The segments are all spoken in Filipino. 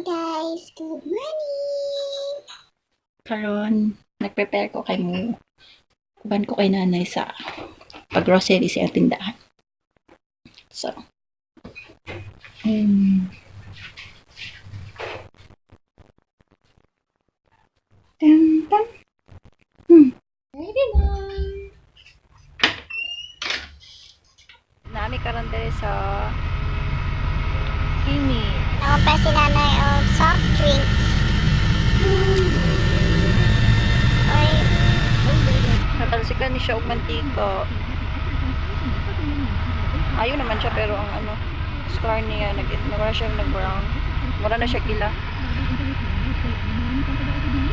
guys, good morning! Karon, nag-prepare ko kay mo. Kuban ko kay nanay sa pag-grocery sa tindahan. So, tan. Ready na. Nami karon dere sa ini. Ako pa si nanay of soft drinks. Ay, Natalsikan ni siya og mantika. Ayaw naman siya pero ang scar niya nagwala siya nag-brown. Wala na siya kila.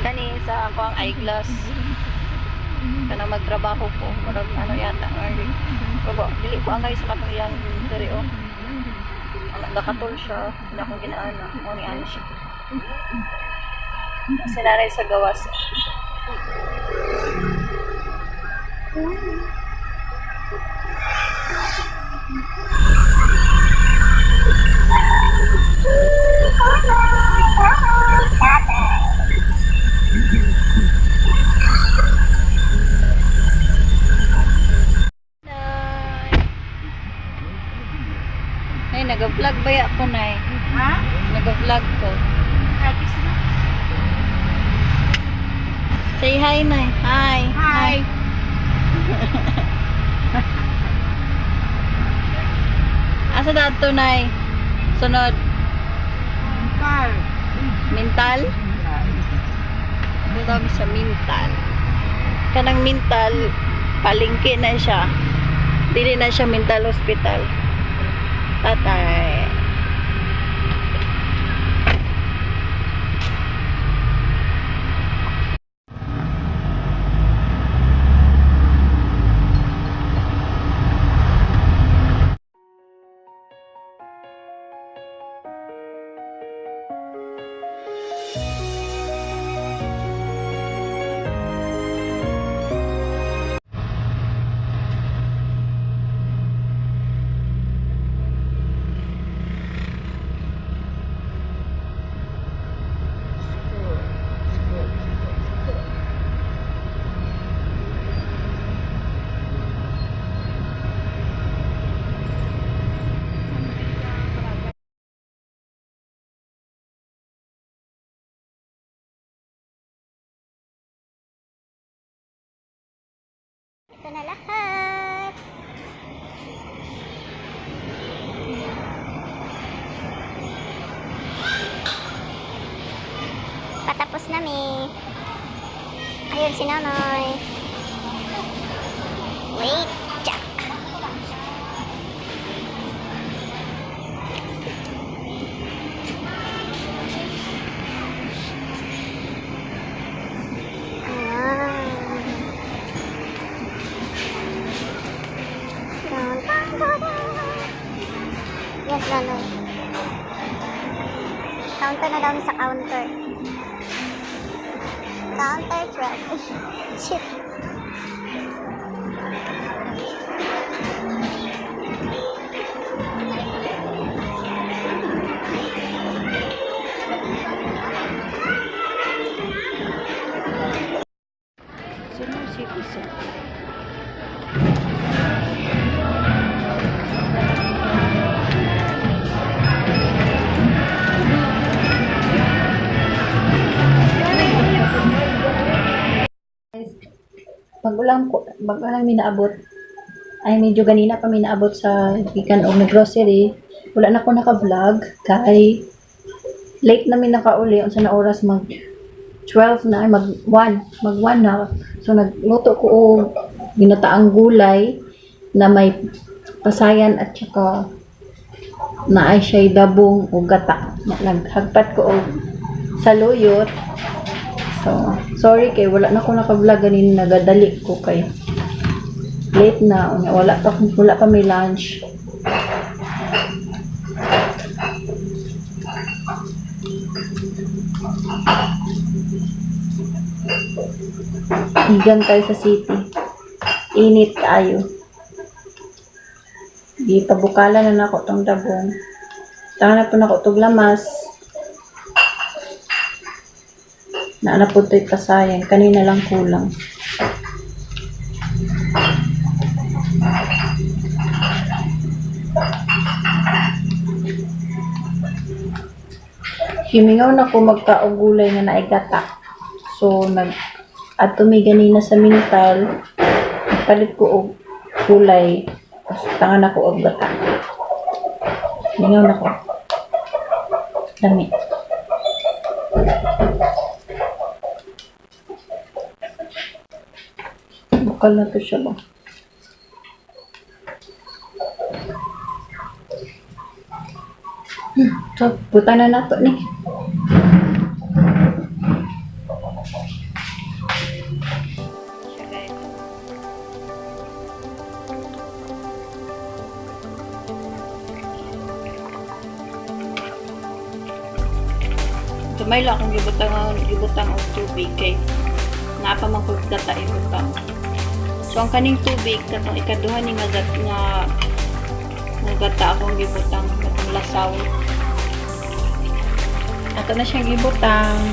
Kani sa ako ang eyeglass. Kana magtrabaho ko. Marag yata early. Pero dili ko angay sa katong iyang diri o. Nakatol siya. Hindi akong ginaana. O ni ano siya. Sinanay sa gawas. Ay, nag-vlog ba ya ko, Nay? Ha? Nag-vlog ko. Practice na. Say hi, Nay. Hi. Hi. Asa dato, Nay? Sunod. Car. Mintal? Dito kami sa Mintal. Kanang Mintal, palengke na siya. Dili na siya Mintal Hospital. Tatay. ito na lahat. Patapos na mi. Ayun si nanay. Wait, Jack. Yes, nanay. Counter na daw ni sa counter. Counter 12. Shit. Sino si Isa? Pag ulang minaabot, ay medyo ganina pa minaabot sa gikan og nag-grocery. Wala na ko naka-vlog kay late na mi nakauli unsa na oras mag 12 na ay mag 1 na. So nagluto ko og ginataang gulay na may pasayan at saka naay siya dabong o gata. Naghagpat ko og saluyot. So, sorry kay wala na ko naka-vlog ganin nagadali ko kay late na wala pa may lunch. Igang tayo sa city. Init kayo. Di pabukalan na nako tong dabong. Tangan na po nako tog lamas. Naala po ito'y pasayan. Kanina lang kulang. Himingaw na ko magkaugulay nga naigata. So, at may ganina sa mintal, palit ko og kulay. Tapos, tangan ako og gata. Himingaw na ko. Dami. Bukal na to siya ba? So, puta na nato ni. Gamay lang akong gibutang og tubig kay napa man kog gata ibutang. So ang kaning tubig katong ikaduha ni nga gata akong gibutang katong lasaw. Ato na siyang gibutang.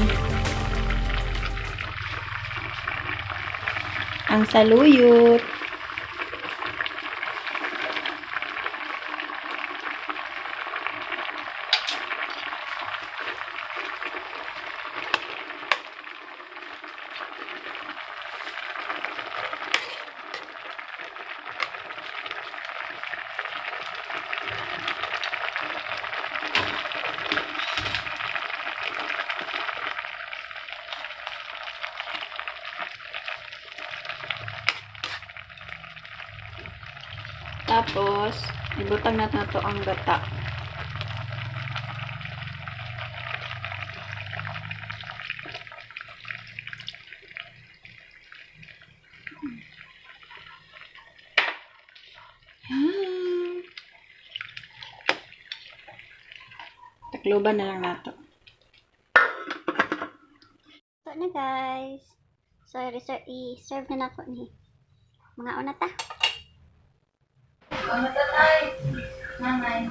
Ang saluyot. Tapos, ibutang natin na ito ang gata. Takloban na lang nato. Ito na guys. So, i-serve na ako ni. Mga una ta. Ano tatay? Nanay.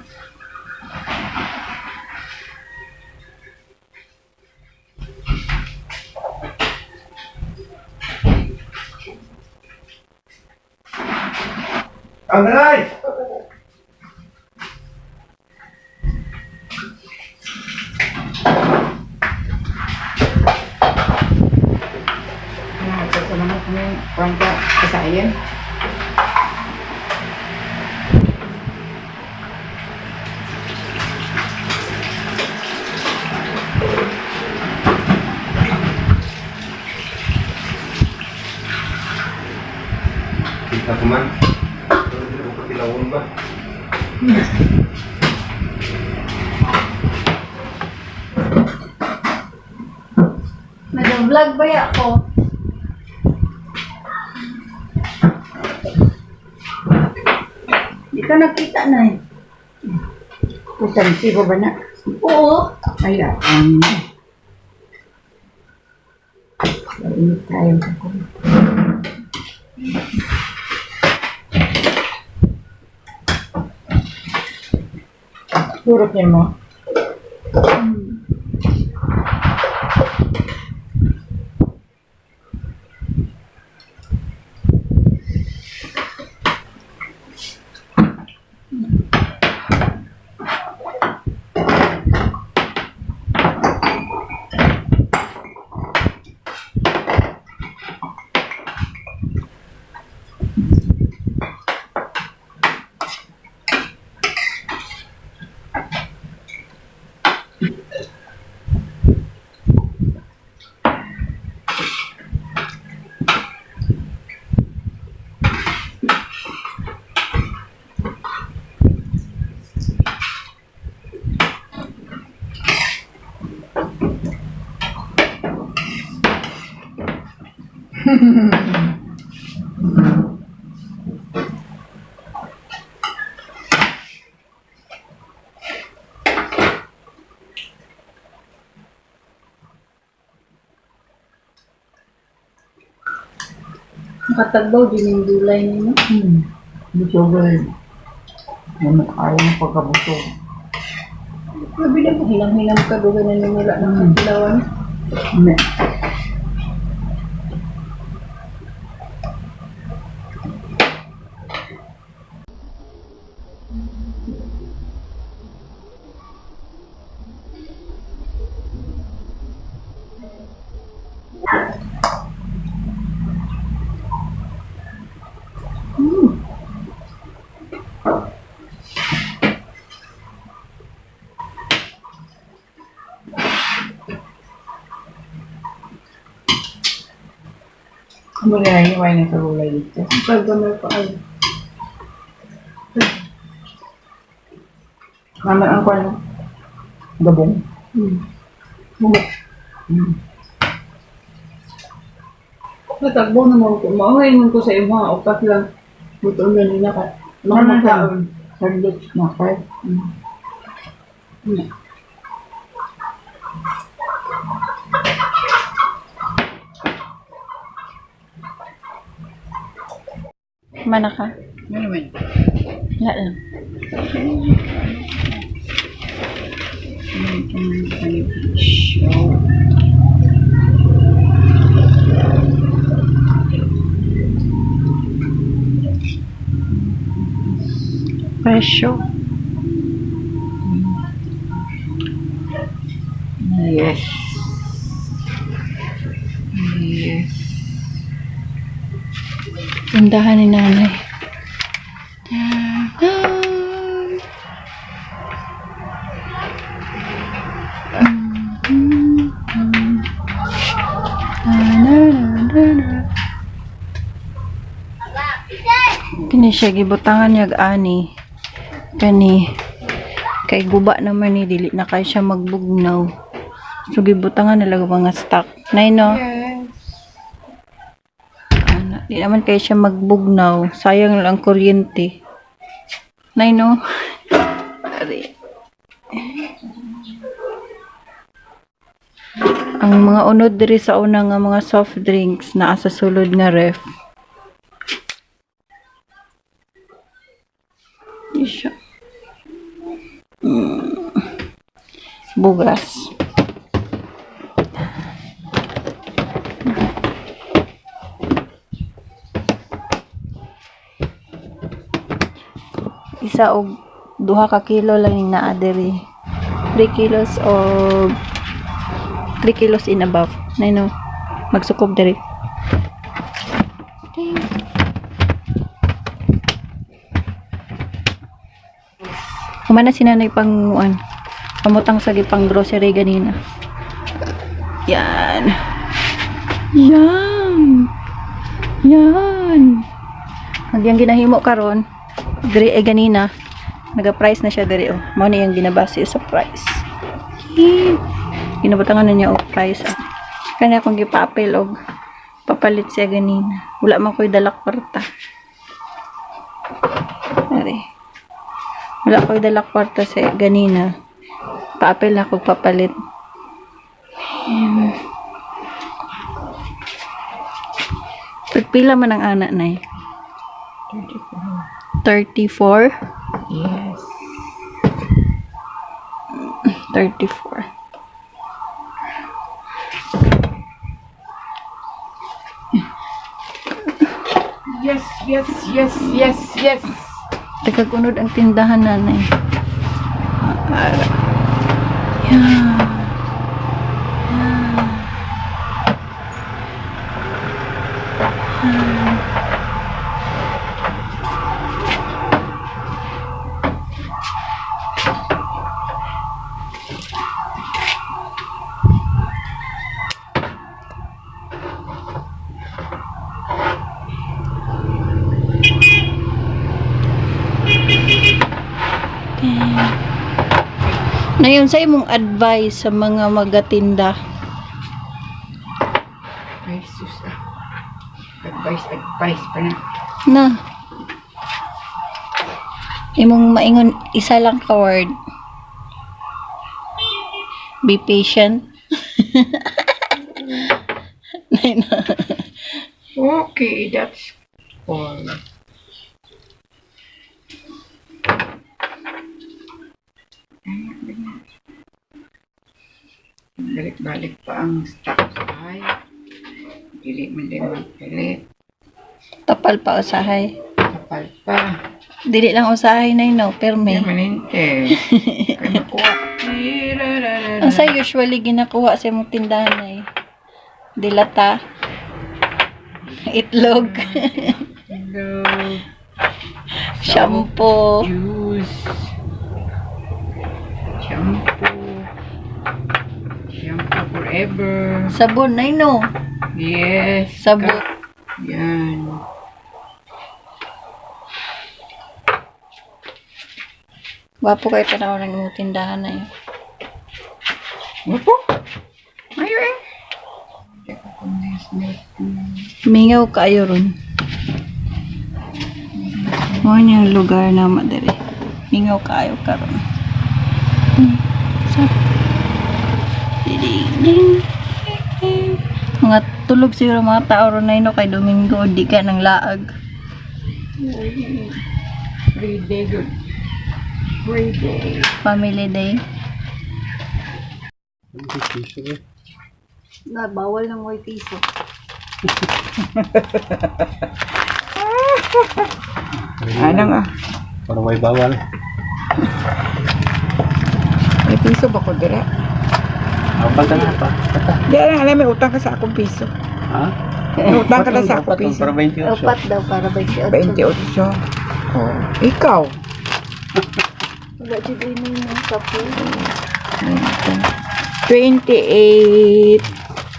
Ang nanay! Sasamahan kami pangka kasayan. Kita ko man. Pero hindi ko kapilawon ba? Nag-vlog ba ya ako? Di ka nakita na eh. Kusang sibo ba na? Oo. Ay, mainit tayo sa kulit. Durot niya mo? Nakatagbaw din yung gulay niyo. Gusto ko rin. Ayaw ng pagkabusog. Sabi na mo, hilang-hilang ka doon na nila ng katilawan. Hindi. Gulay, why na gulay dito? Pagdamay pa ay. Naman ang kwano? Gabong. Bumok. Natagbo naman ko. Maungayin ko sa mga upat lang. Buto ganina ka. Naman Makakaon. Sandwich na kay. Mana ka? Ano naman? Wala lang. Presyo. Yes. Yes. Tindahan ni nanay. Kini siya gibutangan niya ani. Kani kay guba naman ni dili na kay siya magbugnaw. So gibutangan nila mga stock. Nay no. Di naman kay siya magbugnaw. Sayang lang kuryente. Nay no. Ari. Ang mga unod diri sa una nga mga soft drinks naa sa sulod nga ref. Isya. Bugas. Isa og 2 ka kilo lang yung naa diri. 3 kilos o 3 kilos in above. Na no. Magsukob diri. Kumana si nanay pang pamutang sa gipang grocery ganina. Yan. Yan. Yan. Ang ginahimo karon diri ay ganina naga-price na siya diri oh. Mao ni yung ginabase sa price. Ginabutangan na niya og price. Kanya akong gipa-apel og papalit siya ganina. Wala man ko'y dala kwarta. Ari. Wala ko'y dala kwarta sa ganina. Pa-apel na akong papalit. Pagpila man ang anak na 34. Yes. 34. Yes, yes, yes, yes, yes. Tagagunod ang tindahan nanay. Yan. Na yun sa imong advice sa mga magatinda. Ay, sus ah. Advice pa na. Na. Imong maingon isa lang ka word. Be patient. Okay, that's all. Balik-balik pa ang stock sa ay. Dili man din magpilit. Tapal pa usahay. Kapal pa. Dili lang usahay na no, perme. Permanente. Kaya makuha. Ang sa usually ginakuha sa imong tindahan ay dilata, itlog, Hello. shampoo, Juice. Shampoo forever. sabon na no. Yes. Sabon. Yan. Wapo kayo tanaw ng imong tindahan na yun. Opo. Ayo eh. Teka ko na Mingaw kayo ron. Mo yung lugar na madali. Mingaw kayo karon. Ding. Mga tulog siguro mga tao ron na yun kay Domingo di ka ng laag. Free day good. Free day. Family day. Piso eh. Na bawal ng white piso. Ano nga? Para may bawal. May piso ba ko dire? Banta na pa. Di alam, may utang ka sa akong piso. Ha? May utang ka na sa akong piso. Para 28. Upat daw para 28. 28. Oh, ikaw. Wala dyan din yung kapo. 28.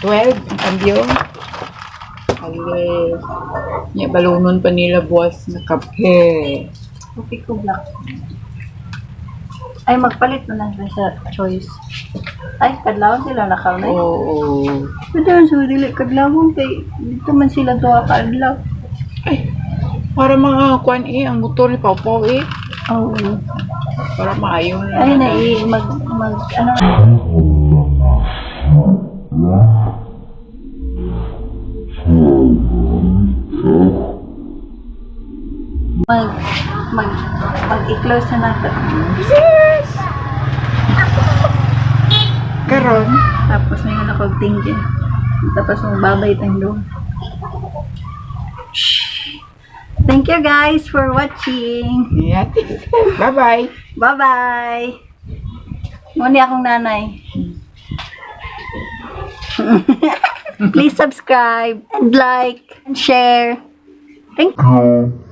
12 ang kambyo. Ale. Nya balunon pa nila buwas na kape. Okay ko black. Ay, magpalit mo lang sa choice. Ay, kadlawon sila nakaw na. Oo. Pwede man sa dili kadlawon kay dito man sila duha ka adlaw. Ay, para mga kwan eh, ang motor ni Pawpaw eh. Oo. Para maayo na. Ay, mag ano. Mag-i-close na natin. Yes! Karon, Tapos na yun ako tingin. Tapos magbabay tayong doon. Thank you guys for watching. yeah. Bye-bye. Bye-bye. Muna akong nanay. Please subscribe and like and share. Thank you.